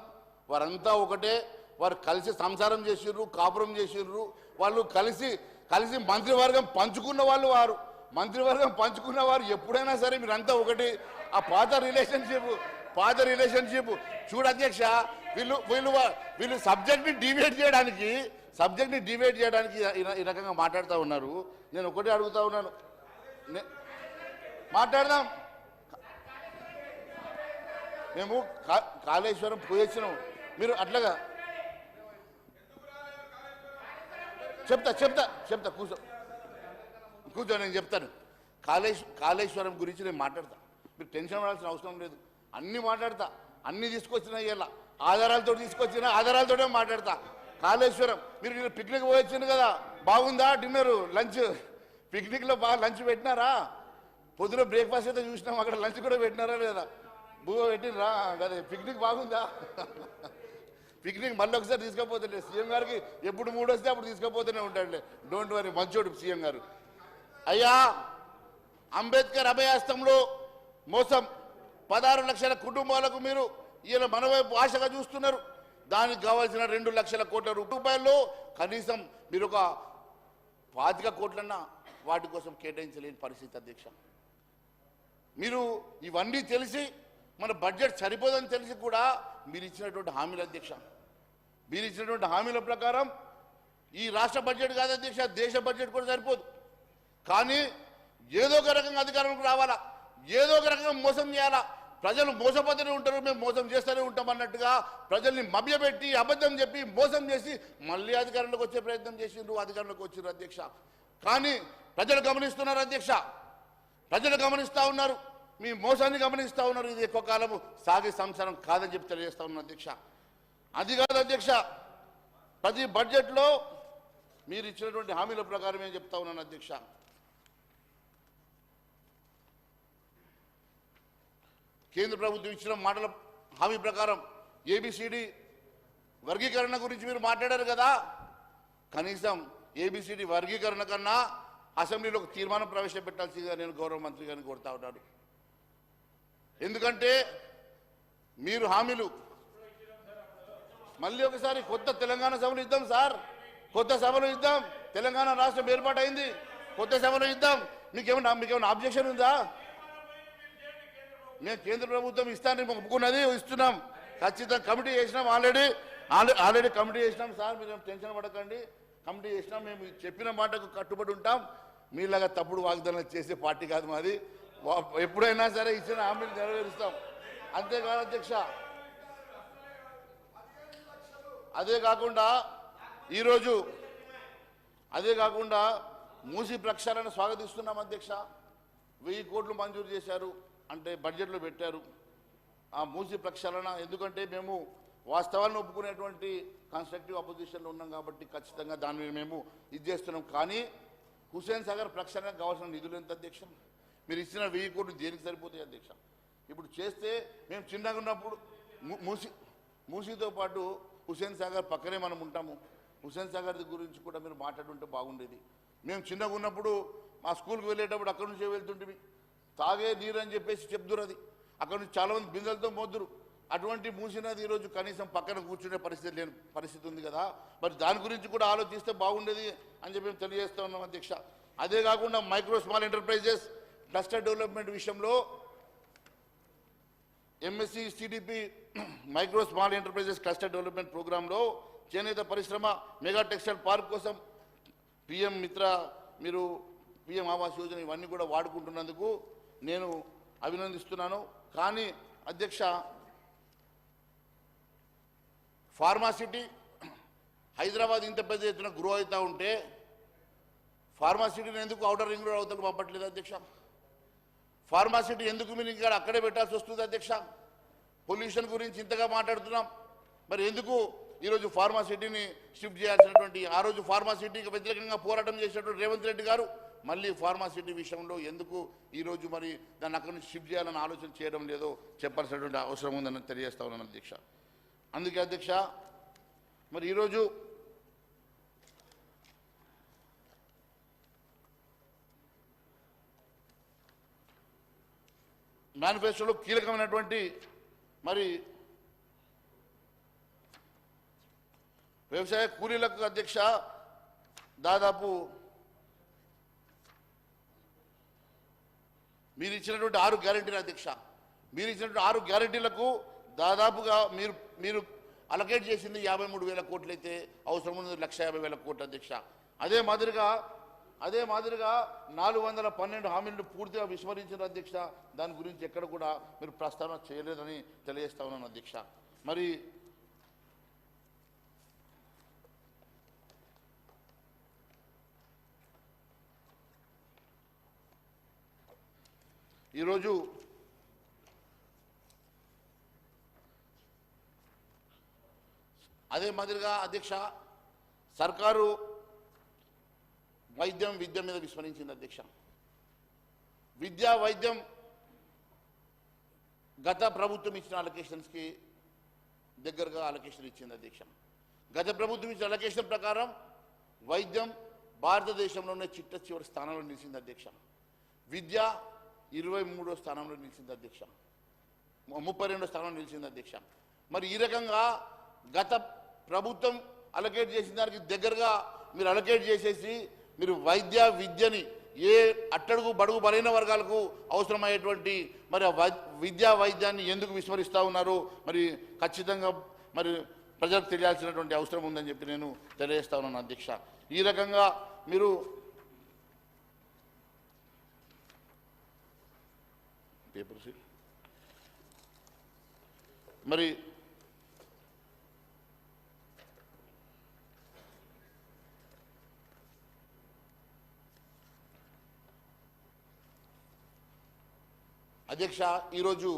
వారంతా ఒకటే, వారు కలిసి సంసారం చేసిర్రు, కాపురం చేసిర్రు, వాళ్ళు కలిసి కలిసి మంత్రివర్గం పంచుకున్న వాళ్ళు, వారు మంత్రివర్గం పంచుకున్న వారు ఎప్పుడైనా సరే మీరంతా ఒకటి. ఆ పాత రిలేషన్షిప్ చూడు అధ్యక్ష, వీళ్ళు వీళ్ళు వీళ్ళు సబ్జెక్ట్ని డిబేట్ చేయడానికి ఈ రకంగా మాట్లాడుతూ ఉన్నారు. నేను ఒకటే అడుగుతా ఉన్నాను, మాట్లాడదాం. మేము కాళేశ్వరం పోయొచ్చినాం, మీరు అట్లాగా చెప్తా కూర్చో నేను చెప్తాను. కాళేశ్వరం గురించి నేను మాట్లాడతా, మీరు టెన్షన్ పడాల్సిన అవసరం లేదు. అన్నీ మాట్లాడతా, అన్నీ తీసుకొచ్చినా ఇలా ఆధారాలతోనే మాట్లాడతా. కాళేశ్వరం మీరు పిక్నిక్ పోయొచ్చింది కదా, బాగుందా డిన్నర్ లంచ్? పిక్నిక్లో బాగా లంచ్ పెట్టినారా? పొద్దున బ్రేక్ఫాస్ట్ అయితే చూసినాం, అక్కడ లంచ్ కూడా పెట్టినారా లేదా? బువ్వ పెట్టినరా? కదా పిక్నిక్ బాగుందా? పిక్నిక్ మళ్ళీ ఒకసారి తీసుకపోతే సీఎం గారికి ఎప్పుడు మూడు వస్తే అప్పుడు తీసుకపోతూనే ఉంటాడులే, డోంట్ వరీ, మంచోడు సీఎం గారు. అయ్యా, అంబేద్కర్ అభయాస్తంలో మోసం 16 లక్షల కుటుంబాలకు మీరు ఈయన మనవైపు ఆశగా చూస్తున్నారు. దానికి కావాల్సిన 2 లక్షల కోట్ల రూపాయల్లో కనీసం మీరు ఒక 25 కోట్లన్నా వాటి కోసం కేటాయించలేని పరిస్థితి అధ్యక్ష. మీరు ఇవన్నీ తెలిసి మన బడ్జెట్ సరిపోదని తెలిసి కూడా మీరు ఇచ్చినటువంటి హామీల అధ్యక్ష, మీరు ఇచ్చినటువంటి హామీల ప్రకారం ఈ రాష్ట్ర బడ్జెట్ కాదు అధ్యక్ష, దేశ బడ్జెట్ కూడా సరిపోదు. కానీ ఏదో ఒక రకంగా అధికారంలోకి రావాలా, ఏదో ఒక రకంగా మోసం చేయాలా, ప్రజలు మోసపోతూనే ఉంటారు, మేము మోసం చేస్తూనే ఉంటాం అన్నట్టుగా ప్రజల్ని మభ్యపెట్టి అబద్ధం చెప్పి మోసం చేసి మళ్ళీ అధికారంలోకి వచ్చే ప్రయత్నం చేసిండ్రు, అధికారంలోకి వచ్చిండ్రు అధ్యక్ష. కానీ ప్రజలు గమనిస్తున్నారు అధ్యక్ష, ప్రజలు గమనిస్తూ ఉన్నారు, మీ మోసాన్ని గమనిస్తూ ఉన్నారు. ఇది ఎక్కువ కాలము సాగే సంసారం కాదని చెప్పి తెలియజేస్తా ఉన్నాను అధ్యక్ష. అది కాదు అధ్యక్ష, ప్రతి బడ్జెట్లో మీరు ఇచ్చినటువంటి హామీల ప్రకారం ఏం చెప్తా ఉన్నాను అధ్యక్ష. కేంద్ర ప్రభుత్వం ఇచ్చిన మాటల హామీ ప్రకారం ఏబిసిడి వర్గీకరణ గురించి మీరు మాట్లాడారు కదా, కనీసం ఏబిసిడి వర్గీకరణ కన్నా అసెంబ్లీలో ఒక తీర్మానం ప్రవేశపెట్టాల్సిందిగా నేను గౌరవ మంత్రి గారిని కోరుతా ఉన్నాను. ఎందుకంటే మీరు హామీలు మళ్ళీ ఒకసారి కొత్త తెలంగాణ సభలు ఇద్దాం సార్, కొత్త సభలు ఇద్దాం. తెలంగాణ రాష్ట్రం ఏర్పాటైంది, కొత్త సభలు ఇద్దాం. మీకేమైనా అబ్జెక్షన్ ఉందా? మేము కేంద్ర ప్రభుత్వం ఇస్తానని ఒప్పుకున్నది, ఇస్తున్నాం ఖచ్చితంగా. కమిటీ చేసినాం, ఆల్రెడీ కమిటీ చేసినాం సార్, మీరు టెన్షన్ పడకండి. కమిటీ చేసినాం, మేము చెప్పిన మాటకు కట్టుబడి ఉంటాం. మీలాగా తప్పుడు వాగ్దానాలు చేసే పార్టీ కాదు మాది. ఎప్పుడైనా సరే ఇచ్చిన హామీలు నెరవేరుస్తాం. అంతేకాదు అధ్యక్ష, అదే కాకుండా మూసీ ప్రక్షాళన స్వాగతిస్తున్నాం అధ్యక్ష. 1000 కోట్లు మంజూరు చేశారు అంటే బడ్జెట్లో పెట్టారు ఆ మూసీ ప్రక్షాళన. ఎందుకంటే మేము వాస్తవాలను ఒప్పుకునేటువంటి కన్స్ట్రక్టివ్ అపోజిషన్లో ఉన్నాం కాబట్టి ఖచ్చితంగా దాని మీద మేము ఇది చేస్తున్నాం. కానీ హుస్సేన్ సాగర్ ప్రక్షాళనకు కావాల్సిన నిధులు ఎంత అధ్యక్ష? మీరు ఇచ్చిన 1000 కోట్లు దేనికి సరిపోతాయి అధ్యక్ష? ఇప్పుడు చేస్తే మేము చిన్నగా ఉన్నప్పుడు మూసీతో పాటు హుస్సేన్ సాగర్ పక్కనే మనం ఉంటాము. హుస్సేన్ సాగర్ గురించి కూడా మీరు మాట్లాడుంటే బాగుండేది. మేము చిన్నగా ఉన్నప్పుడు మా స్కూల్కి వెళ్ళేటప్పుడు అక్కడి నుంచే వెళ్తుంటే తాగే నీరు అని చెప్పేసి చెప్తురు, అది అక్కడ నుంచి చాలామంది బిందెలతో మోద్దురు. అటువంటి మూసినది ఈరోజు కనీసం పక్కన కూర్చునే పరిస్థితి ఉంది కదా, మరి దాని గురించి కూడా ఆలోచిస్తే బాగుండేది అని చెప్పి మేము తెలియజేస్తూ ఉన్నాం అధ్యక్ష. అదే కాకుండా micro small enterprises cluster development విషయంలో MSC CDP micro small enterprises cluster development ప్రోగ్రాంలో చేనేత పరిశ్రమ మెగా టెక్స్టైల్ పార్క్ కోసం పిఎం మిత్ర, మీరు పిఎం ఆవాస్ యోజన ఇవన్నీ కూడా వాడుకుంటున్నందుకు నేను అభినందిస్తున్నాను. కానీ అధ్యక్ష, ఫార్మాసిటీ హైదరాబాద్ ఇంత పెద్ద ఎత్తున గ్రో అవుతూ ఉంటే ఫార్మాసిటీని ఎందుకు ఔటర్ రింగ్ రోడ్ అవతలకు పంపట్లేదు అధ్యక్ష? ఫార్మాసిటీ ఎందుకు మీరు ఇంకా అక్కడే పెట్టాల్సి వస్తుంది అధ్యక్ష? పొల్యూషన్ గురించి ఇంతగా మాట్లాడుతున్నాం, మరి ఎందుకు ఈరోజు ఫార్మాసిటీని షిఫ్ట్ చేయాల్సినటువంటి, ఆ రోజు ఫార్మాసిటీకి వ్యతిరేకంగా పోరాటం చేసినటువంటి రేవంత్ రెడ్డి గారు మళ్ళీ ఫార్మాసిటీ విషయంలో ఎందుకు ఈరోజు మరి దాన్ని అక్కడి నుంచి షిఫ్ట్ చేయాలని ఆలోచన చేయడం లేదో చెప్పాల్సినటువంటి అవసరం ఉందని తెలియజేస్తా ఉన్నాను అధ్యక్ష. అందుకే అధ్యక్ష మరి ఈరోజు మేనిఫెస్టోలో కీలకమైనటువంటి మరి వ్యవసాయ కూలీలకు అధ్యక్ష దాదాపు మీరు ఇచ్చినటువంటి 6 గ్యారెంటీలు అధ్యక్ష, మీరు ఇచ్చినటువంటి 6 గ్యారెంటీలకు దాదాపుగా మీరు అలకేట్ చేసింది 53,000 కోట్లు అయితే అవసరం ఉన్నది 1,50,000 కోట్లు అధ్యక్ష. అదే మాదిరిగా 412 హామీలను పూర్తిగా విస్మరించిన అధ్యక్ష. దాని గురించి ఎక్కడ కూడా మీరు ప్రస్తావన చేయలేదని తెలియజేస్తా ఉన్నాను అధ్యక్ష. మరి ఈరోజు అదే మాదిరిగా అధ్యక్ష సర్కారు వైద్యం విద్య మీద విస్మరించింది అధ్యక్ష. విద్యా వైద్యం గత ప్రభుత్వం ఇచ్చిన అలొకేషన్స్కి దగ్గరగా అలొకేషన్ ఇచ్చింది అధ్యక్ష. గత ప్రభుత్వం ఇచ్చిన అలొకేషన్ ప్రకారం వైద్యం భారతదేశంలోనే చిట్ట చివరి స్థానంలో నిలిచింది అధ్యక్ష. విద్య 23వ స్థానంలో నిలిచింది అధ్యక్ష, 32వ స్థానంలో నిలిచింది అధ్యక్ష. మరి ఈ రకంగా గత ప్రభుత్వం అలొకేట్ చేసిన దానికి దగ్గరగా మీరు అలొకేట్ చేసేసి మీరు వైద్య విద్యని ఏ అట్టడుగు బడుగు బలైన వర్గాలకు అవసరమయ్యేటువంటి మరి విద్యా వైద్యాన్ని ఎందుకు విస్మరిస్తూ ఉన్నారు మరి ఖచ్చితంగా మరి ప్రజలకు తెలియాల్సినటువంటి అవసరం ఉందని చెప్పి నేను తెలియజేస్తా ఉన్నాను అధ్యక్ష. ఈ రకంగా మీరు మరి అధ్యక్ష ఈరోజు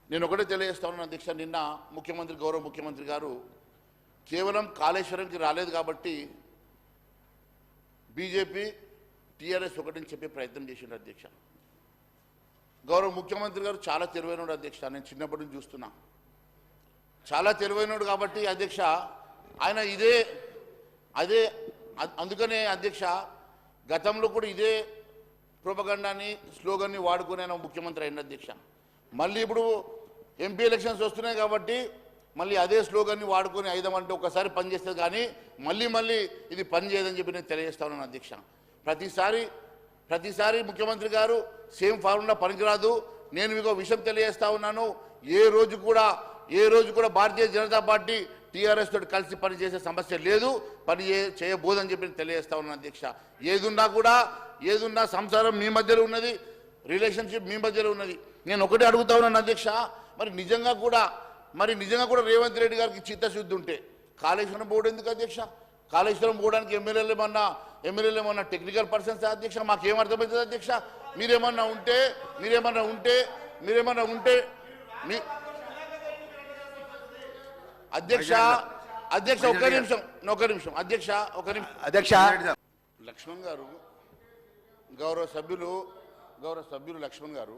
నేను ఒకటే తెలియజేస్తా ఉన్నాను అధ్యక్ష. నిన్న గౌరవ ముఖ్యమంత్రి గారు కేవలం కాళేశ్వరంకి రాలేదు కాబట్టి బీజేపీ టీఆర్ఎస్ ఒకటిని చెప్పే ప్రయత్నం చేసిండు అధ్యక్ష. గౌరవ ముఖ్యమంత్రి గారు చాలా తెలివైనడు అధ్యక్ష, నేను చిన్నప్పటి నుంచి చూస్తున్నా. చాలా తెలివైనడు కాబట్టి అధ్యక్ష ఆయన అందుకనే అధ్యక్ష గతంలో కూడా ఇదే ప్రొపగండాని స్లోగన్ని వాడుకుని ఆయన ముఖ్యమంత్రి అయిన అధ్యక్ష. మళ్ళీ ఇప్పుడు ఎంపీ ఎలక్షన్స్ వస్తున్నాయి కాబట్టి మళ్ళీ అదే స్లోగన్ని వాడుకొని ఐదమంటే ఒకసారి పనిచేస్తుంది కానీ మళ్ళీ ఇది పని చేయదని చెప్పి నేను తెలియజేస్తా ఉన్నాను అధ్యక్ష. ప్రతిసారి ముఖ్యమంత్రి గారు సేమ్ ఫార్ములా పనికిరాదు. నేను మీకు విషయం తెలియజేస్తా ఉన్నాను, ఏ రోజు కూడా భారతీయ జనతా పార్టీ టీఆర్ఎస్ తోటి కలిసి పనిచేసే సమస్య లేదు, చేయబోదని చెప్పి తెలియజేస్తా ఉన్నాను అధ్యక్ష. ఏదున్నా సంసారం మీ మధ్యలో ఉన్నది, రిలేషన్షిప్ మీ మధ్యలో ఉన్నది. నేను ఒకటే అడుగుతా ఉన్నాను అధ్యక్ష, మరి నిజంగా కూడా రేవంత్ రెడ్డి గారికి చిత్తశుద్ధి ఉంటే కాళేశ్వరం బోర్డు ఎందుకు అధ్యక్ష? కాళేశ్వరం పోవడానికి ఎమ్మెల్యేలు ఏమన్నా టెక్నికల్ పర్సన్స్ అధ్యక్ష? మాకేమర్థమవుతుంది అధ్యక్ష? మీరేమన్నా ఉంటే అధ్యక్ష ఒక్క నిమిషం అధ్యక్ష లక్ష్మణ్ గారు, గౌరవ సభ్యులు లక్ష్మణ్ గారు,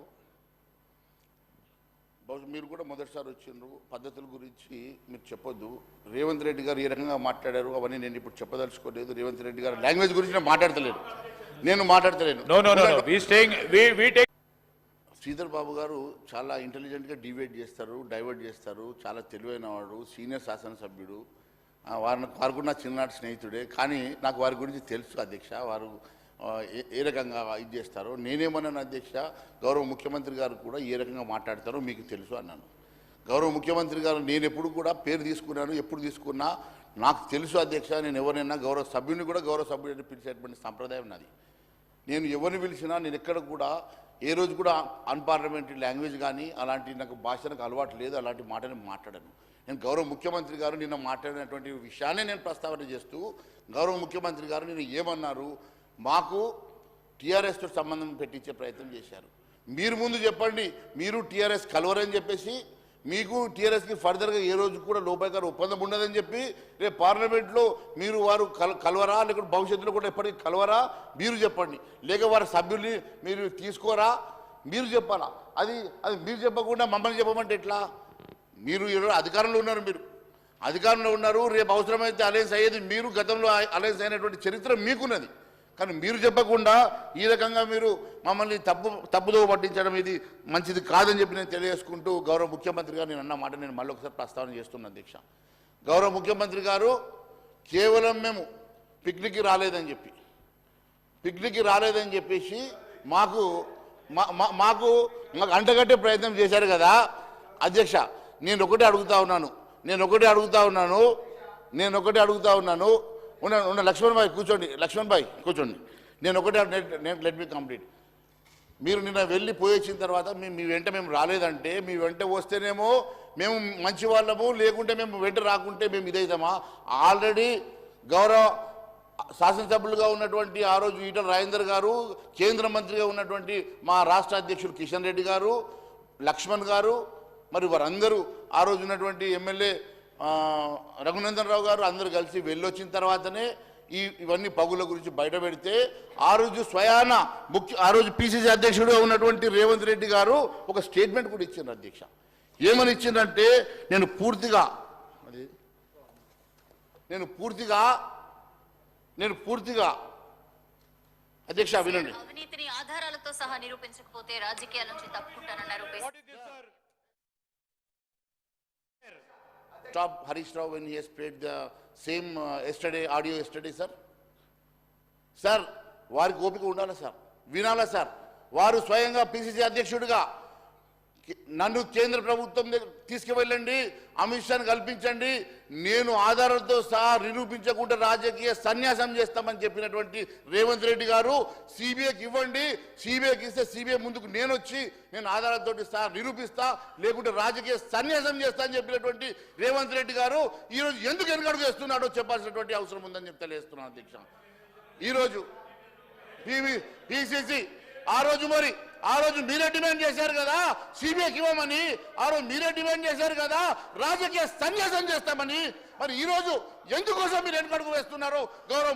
బహుశా మీరు కూడా మొదటిసారి వచ్చిండ్రు, పద్ధతుల గురించి మీరు చెప్పొద్దు. రేవంత్ రెడ్డి గారు ఏ రకంగా మాట్లాడారు అవన్నీ నేను ఇప్పుడు చెప్పదలుచుకోలేదు. రేవంత్ రెడ్డి గారు లాంగ్వేజ్ గురించి నేను మాట్లాడతలేను. శ్రీధర్ బాబు గారు చాలా ఇంటెలిజెంట్గా డైవర్ట్ చేస్తారు, చాలా తెలివైన వాడు, సీనియర్ శాసనసభ్యుడు. వారు కూడా నా చిన్ననాటి స్నేహితుడే. కానీ నాకు వారి గురించి తెలుసు అధ్యక్ష, వారు ఏ రకంగా ఇది చేస్తారో. నేనేమన్నాను అధ్యక్ష, గౌరవ ముఖ్యమంత్రి గారు కూడా ఏ రకంగా మాట్లాడతారో మీకు తెలుసు అన్నాను. గౌరవ ముఖ్యమంత్రి గారు నేను ఎప్పుడు కూడా పేరు తీసుకున్నాను, ఎప్పుడు తీసుకున్నా నాకు తెలుసు అధ్యక్ష. నేను ఎవరైనా గౌరవ సభ్యుని కూడా గౌరవ సభ్యుడిని పిలిచేటువంటి సంప్రదాయం నాది. నేను ఎవరిని పిలిచినా నేను ఎక్కడ కూడా ఏ రోజు కూడా అన్పార్లమెంటరీ లాంగ్వేజ్ కానీ అలాంటి నాకు భాషలకు అలవాటు లేదు, అలాంటి మాటని మాట్లాడను. నేను గౌరవ ముఖ్యమంత్రి గారు నిన్న మాట్లాడినటువంటి విషయాన్ని నేను ప్రస్తావన చేస్తూ, గౌరవ ముఖ్యమంత్రి గారు నేను ఏమన్నారు, మాకు టీఆర్ఎస్తో సంబంధం పెట్టించే ప్రయత్నం చేశారు. మీరు ముందు చెప్పండి, మీరు టీఆర్ఎస్ కలవరని చెప్పేసి మీకు టీఆర్ఎస్కి ఫర్దర్గా ఏ రోజు కూడా లోపాయకార ఒప్పందం ఉండదని చెప్పి రేపు పార్లమెంట్లో మీరు వారు కలవరా, లేకుంటే భవిష్యత్తులో కూడా ఎప్పటికీ కలవరా మీరు చెప్పండి. లేక వారి సభ్యుల్ని మీరు తీసుకోరా మీరు చెప్పాలా. అది మీరు చెప్పకుండా మమ్మల్ని చెప్పమంటే ఎట్లా? మీరు ఈరోజు అధికారంలో ఉన్నారు, మీరు అధికారంలో ఉన్నారు. రేపు అవసరమైతే అలయన్స్ అయ్యేది మీరు, గతంలో అలయన్స్ అయినటువంటి చరిత్ర మీకున్నది. కానీ మీరు చెప్పకుండా ఈ రకంగా మీరు మమ్మల్ని తప్పుదో పట్టించడం ఇది మంచిది కాదని చెప్పి నేను తెలియజేసుకుంటూ గౌరవ ముఖ్యమంత్రి గారు నేను అన్న మాట నేను మళ్ళీ ఒకసారి ప్రస్తావన చేస్తున్నాను అధ్యక్ష. గౌరవ ముఖ్యమంత్రి గారు కేవలం మేము పిక్నిక్కి రాలేదని చెప్పేసి మాకు అంటగట్టే ప్రయత్నం చేశారు కదా అధ్యక్ష. నేను ఒకటే అడుగుతా ఉన్నాను ఉన్న లక్ష్మణ్ భాయ్ కూర్చోండి. నేను ఒకటే లెట్ మీ కంప్లీట్. మీరు నిన్న వెళ్ళి పోయొచ్చిన తర్వాత మీ వెంట మేము రాలేదంటే, మీ వెంట వస్తేనేమో మేము మంచి వాళ్ళము, లేకుంటే మేము వెంట రాకుంటే మేము ఇదైతామా? ఆల్రెడీ గౌరవ శాసనసభ్యులుగా ఉన్నటువంటి ఆ రోజు ఈటల రాజేందర్ గారు, కేంద్ర మంత్రిగా ఉన్నటువంటి మా రాష్ట్ర అధ్యక్షుడు కిషన్ రెడ్డి గారు, లక్ష్మణ్ గారు, మరి వారందరూ ఆ రోజు ఉన్నటువంటి ఎమ్మెల్యే రఘునందన్ రావు గారు అందరూ కలిసి వెళ్ళొచ్చిన తర్వాతనే ఇవన్నీ పగుల గురించి బయట పెడితే ఆ రోజు స్వయాన ఆ రోజు పిసిసి అధ్యక్షుడుగా ఉన్నటువంటి రేవంత్ రెడ్డి గారు ఒక స్టేట్మెంట్ కూడా ఇచ్చారు అధ్యక్ష. ఏమని ఇచ్చిందంటే, నేను పూర్తిగా అధ్యక్ష వినండి. అవినీతిని ఆధారాలతో సహా నిరూపించకపోతే రాజకీయాల నుంచి తప్పుకుంటానన్నారు. Stop Harish Rao when he has played the same audio yesterday, sir. Sir, వారికి ఓపిక ఉండాలా సార్, వినాలా సార్. వారు స్వయంగా పిసిసి అధ్యక్షుడిగా నన్ను కేంద్ర ప్రభుత్వం తీసుకువెళ్ళండి, అమిత్ షాను కల్పించండి, నేను ఆధారాలతో సహా నిరూపించకుండా రాజకీయ సన్యాసం చేస్తామని చెప్పినటువంటి రేవంత్ రెడ్డి గారు సిబిఐకి ఇవ్వండి, సిబిఐకి ఇస్తే సిబిఐ ముందుకు నేను ఆధారాలతో సహా నిరూపిస్తా, లేకుంటే రాజకీయ సన్యాసం చేస్తా అని చెప్పినటువంటి రేవంత్ రెడ్డి గారు ఈరోజు ఎందుకు వెనుకడుగు వేస్తున్నాడో చెప్పాల్సినటువంటి అవసరం ఉందని చెప్పి తెలియజేస్తున్నాను అధ్యక్ష. ఈరోజు పిసిసి ఆ రోజు మీరే డిమాండ్ చేశారు కదా సిబిఐకి ఇవ్వమని, ఆ రోజు మీరే డిమాండ్ చేశారు కదా రాజకీయ సన్యాసం చేస్తామని. మరి ఈ రోజు ఎందుకోసం మీరు వెనుకడుగు వేస్తున్నారో గౌరవ